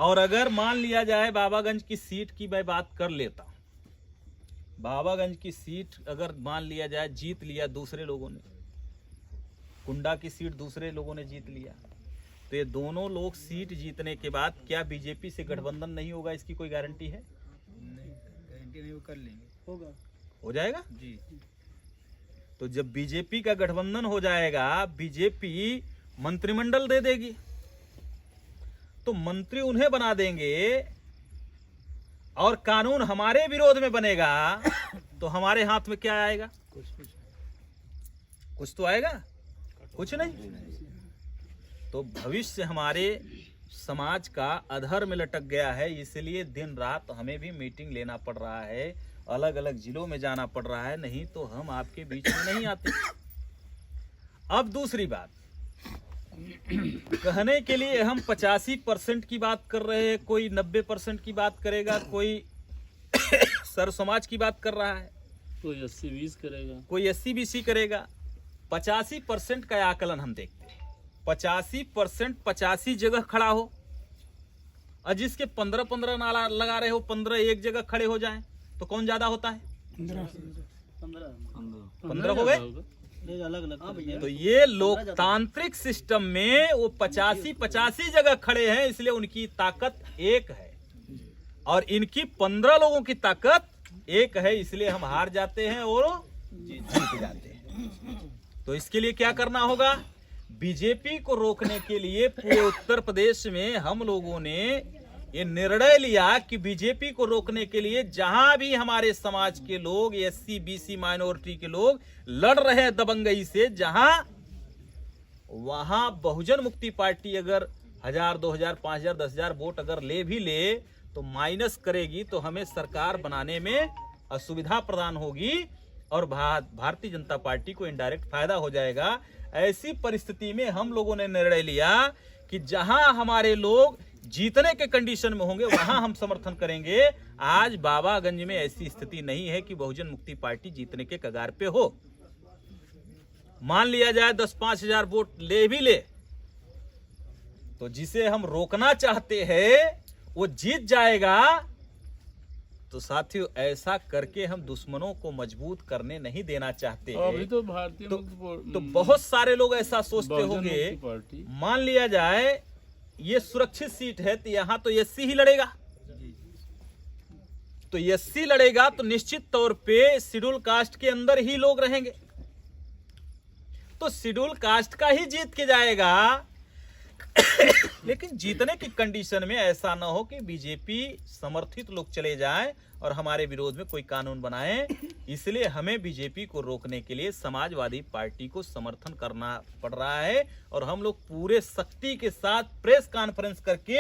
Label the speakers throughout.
Speaker 1: और अगर मान लिया जाए बाबागंज की सीट की मैं बात कर लेता, बाबागंज की सीट अगर मान लिया जाए जीत लिया दूसरे लोगों ने, कुंडा की सीट दूसरे लोगों ने जीत लिया, तो ये दोनों लोग सीट जीतने के बाद क्या बीजेपी से गठबंधन नहीं होगा? इसकी कोई गारंटी है?
Speaker 2: नहीं, गारंटी नहीं, वो कर लेंगे, होगा,
Speaker 1: हो जाएगा
Speaker 2: जी।
Speaker 1: तो जब बीजेपी का गठबंधन हो जाएगा, बीजेपी मंत्रिमंडल दे देगी, तो मंत्री उन्हें बना देंगे और कानून हमारे विरोध में बनेगा, तो हमारे हाथ में क्या आएगा? कुछ तो आएगा, कुछ नहीं। तो भविष्य हमारे समाज का अधर में लटक गया है, इसलिए दिन रात हमें भी मीटिंग लेना पड़ रहा है, अलग अलग जिलों में जाना पड़ रहा है, नहीं तो हम आपके बीच में नहीं आते। अब दूसरी बात, कहने के लिए हम 85% की बात कर रहे हैं, कोई 90% की बात करेगा, कोई सर्व समाज की बात कर रहा है,
Speaker 3: कोई 80-20 करेगा,
Speaker 1: कोई 80-20 करेगा। 85% का आकलन हम देखते हैं, 85% 85 जगह खड़ा हो, और जिसके 15-15 नाला लगा रहे हो, 15 एक जगह खड़े हो जाएं, तो कौन ज्यादा होता है? 15 हो गए।
Speaker 2: अलग अलग,
Speaker 1: तो ये लोकतांत्रिक सिस्टम में वो 85 जगह खड़े हैं, इसलिए उनकी ताकत एक है, और इनकी 15 लोगों की ताकत एक है, इसलिए हम हार जाते हैं और जीत जाते हैं। तो इसके लिए क्या करना होगा? बीजेपी को रोकने के लिए पूरे उत्तर प्रदेश में हम लोगों ने ये निर्णय लिया कि बीजेपी को रोकने के लिए जहां भी हमारे समाज के लोग, एससी बीसी माइनॉरिटी के लोग लड़ रहे हैं दबंगई से, वहां बहुजन मुक्ति पार्टी अगर 1000, 2000, 5000, 10,000 वोट अगर ले भी ले तो माइनस करेगी, तो हमें सरकार बनाने में असुविधा प्रदान होगी और भारतीय जनता पार्टी को इनडायरेक्ट फायदा हो जाएगा। ऐसी परिस्थिति में हम लोगों ने निर्णय लिया कि जहां हमारे लोग जीतने के कंडीशन में होंगे वहां हम समर्थन करेंगे। आज बाबागंज में ऐसी स्थिति नहीं है कि बहुजन मुक्ति पार्टी जीतने के कगार पे हो। मान लिया जाए 10-5 हजार वोट ले भी ले, तो जिसे हम रोकना चाहते हैं वो जीत जाएगा। तो साथियों, ऐसा करके हम दुश्मनों को मजबूत करने नहीं देना चाहते हैं।
Speaker 3: अभी तो भारतीय
Speaker 1: तो बहुत सारे लोग ऐसा सोचते होंगे, मान लिया जाए ये सुरक्षित सीट है, तो यहां तो एससी ही लड़ेगा, तो एससी लड़ेगा तो निश्चित तौर पे शेड्यूल कास्ट के अंदर ही लोग रहेंगे, तो शेड्यूल कास्ट का ही जीत के जाएगा। लेकिन जीतने की कंडीशन में ऐसा ना हो कि बीजेपी समर्थित लोग चले जाएं और हमारे विरोध में कोई कानून बनाएं। इसलिए हमें बीजेपी को रोकने के लिए समाजवादी पार्टी को समर्थन करना पड़ रहा है, और हम लोग पूरे शक्ति के साथ प्रेस कॉन्फ्रेंस करके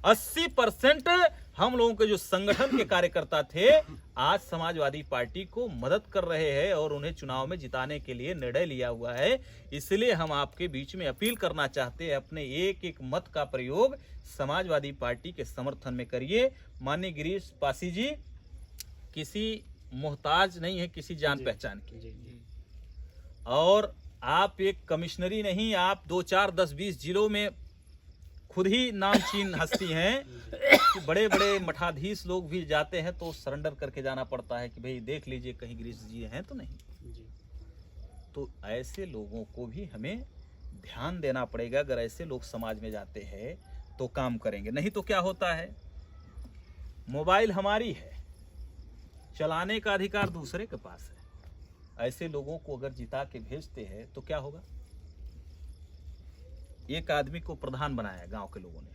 Speaker 1: 80% हम लोगों के जो संगठन के कार्यकर्ता थे आज समाजवादी पार्टी को मदद कर रहे हैं और उन्हें चुनाव में जिताने के लिए निर्णय लिया हुआ है। इसलिए हम आपके बीच में अपील करना चाहते हैं, अपने एक एक मत का प्रयोग समाजवादी पार्टी के समर्थन में करिए। माननीय गिरीश पासी जी किसी मोहताज नहीं है किसी जान पहचान की, और आप एक कमिश्नरी नहीं, आप 2, 4, 10, 20 जिलों में खुद ही नामचीन हस्ती हैं कि बड़े बड़े मठाधीश लोग भी जाते हैं तो सरेंडर करके जाना पड़ता है कि भाई देख लीजिए कहीं गिरीश जी हैं तो नहीं। तो ऐसे लोगों को भी हमें ध्यान देना पड़ेगा। अगर ऐसे लोग समाज में जाते हैं तो काम करेंगे, नहीं तो क्या होता है, मोबाइल हमारी है, चलाने का अधिकार दूसरे के पास है। ऐसे लोगों को अगर जिता के भेजते हैं तो क्या होगा? एक आदमी को प्रधान बनाया गांव के लोगों ने,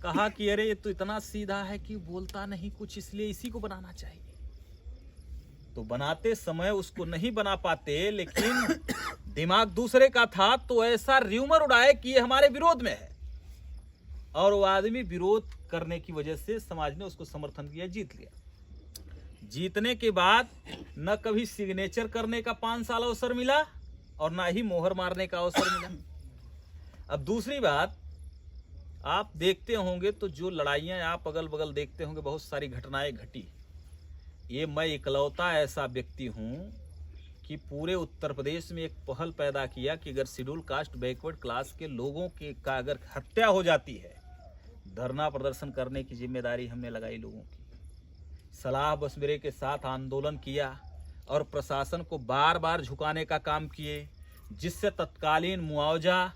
Speaker 1: कहा कि अरे ये तो इतना सीधा है कि बोलता नहीं कुछ, इसलिए इसी को बनाना चाहिए। तो बनाते समय उसको नहीं बना पाते, लेकिन दिमाग दूसरे का था, तो ऐसा र्यूमर उड़ाए कि ये हमारे विरोध में है, और वो आदमी विरोध करने की वजह से समाज ने उसको समर्थन किया, जीत लिया। जीतने के बाद न कभी सिग्नेचर करने का 5 साल अवसर मिला और ना ही मोहर मारने का अवसर मिला। अब दूसरी बात, आप देखते होंगे तो जो लड़ाइयां आप अगल बगल देखते होंगे, बहुत सारी घटनाएं घटी। ये मैं इकलौता ऐसा व्यक्ति हूं कि पूरे उत्तर प्रदेश में एक पहल पैदा किया कि अगर शेड्यूल कास्ट बैकवर्ड क्लास के लोगों के का अगर हत्या हो जाती है, धरना प्रदर्शन करने की जिम्मेदारी हमने लगाई लोगों की। सलाह मशवरे के साथ आंदोलन किया और प्रशासन को बार बार झुकाने का काम किए, जिससे तत्कालीन मुआवजा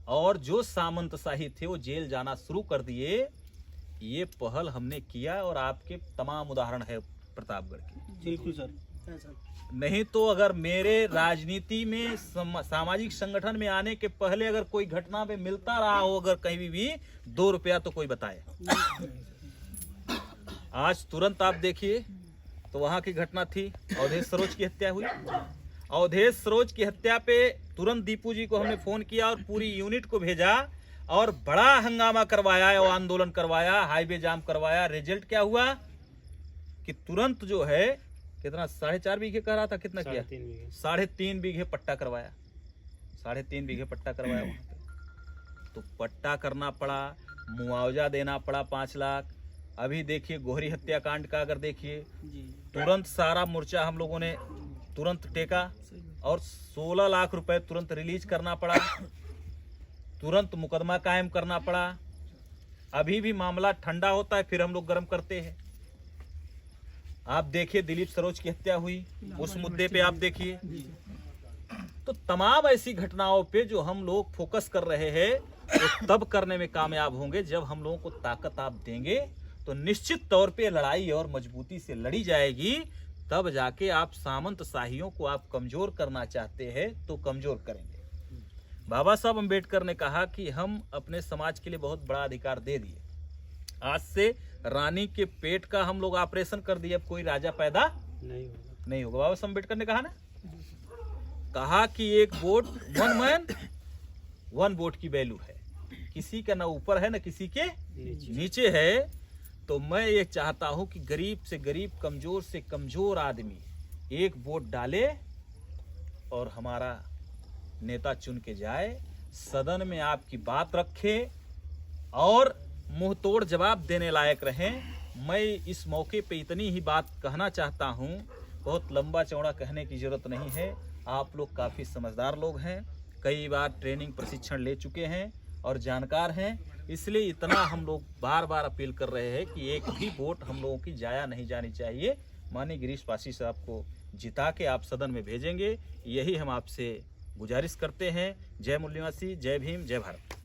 Speaker 1: और जो सामंतशाही थे वो जेल जाना शुरू कर दिए। ये पहल हमने किया और आपके तमाम उदाहरण है प्रतापगढ़ के।
Speaker 2: बिल्कुल सर, ऐसा
Speaker 1: नहीं तो अगर मेरे राजनीति में सामाजिक संगठन में आने के पहले अगर कोई घटना में मिलता रहा हो अगर कहीं भी 2 रुपया तो कोई बताए। आज तुरंत आप देखिए तो वहां की घटना थी, अवधेश सरोज की हत्या हुई। अवधेश सरोज की हत्या पे तुरंत दीपू जी को हमने फोन किया और पूरी यूनिट को भेजा और बड़ा हंगामा करवाया और आंदोलन करवाया, हाईवे जाम करवाया। रिजल्ट क्या हुआ कि तुरंत जो है कितना 4.5 बीघे कह रहा था, कितना किया 3.5 बीघे पट्टा करवाया, 3.5 बीघे पट्टा करवाया वहां पे। तो पट्टा करना पड़ा, मुआवजा देना पड़ा 5 लाख। अभी देखिए गोहरी हत्याकांड का अगर देखिए, तुरंत सारा मोर्चा हम लोगों ने तुरंत टेका और 16 लाख रुपए तुरंत रिलीज करना पड़ा, तुरंत मुकदमा कायम करना पड़ा। अभी भी मामला ठंडा होता है फिर हम लोग गर्म करते हैं। आप देखिए दिलीप सरोज की हत्या हुई, उस मुद्दे पे आप देखिए। तो तमाम ऐसी घटनाओं पे जो हम लोग फोकस कर रहे हैं वो तब करने में कामयाब होंगे जब हम लोगों को ताकत आप देंगे। तो निश्चित तौर पे लड़ाई और मजबूती से लड़ी जाएगी, तब जाके आप सामंतशाहियों को आप कमजोर करना चाहते हैं तो कमजोर करेंगे। बाबा साहब अम्बेडकर ने कहा कि हम अपने समाज के लिए बहुत बड़ा अधिकार दे दिए। आज से रानी के पेट का हम लोग ऑपरेशन कर दिए, अब कोई राजा पैदा नहीं होगा। बाबा साहब अम्बेडकर ने कहा ना, कहा कि एक वोट 1 मैन 1 वोट की वैल्यू है, किसी का ना ऊपर है ना किसी के नीचे है। तो मैं ये चाहता हूं कि गरीब से गरीब, कमजोर से कमजोर आदमी एक वोट डाले और हमारा नेता चुन के जाए, सदन में आपकी बात रखे और मुंह तोड़ जवाब देने लायक रहें। मैं इस मौके पे इतनी ही बात कहना चाहता हूं, बहुत लंबा चौड़ा कहने की जरूरत नहीं है। आप लोग काफी समझदार लोग हैं, कई बार ट्रेनिंग प्रशिक्षण ले चुके हैं और जानकार हैं, इसलिए इतना हम लोग बार बार अपील कर रहे हैं कि एक भी वोट हम लोगों की जाया नहीं जानी चाहिए। माननीय गिरीश पासी साहब को जिता के आप सदन में भेजेंगे, यही हम आपसे गुजारिश करते हैं। जय मूल निवासी, जय भीम, जय भारत।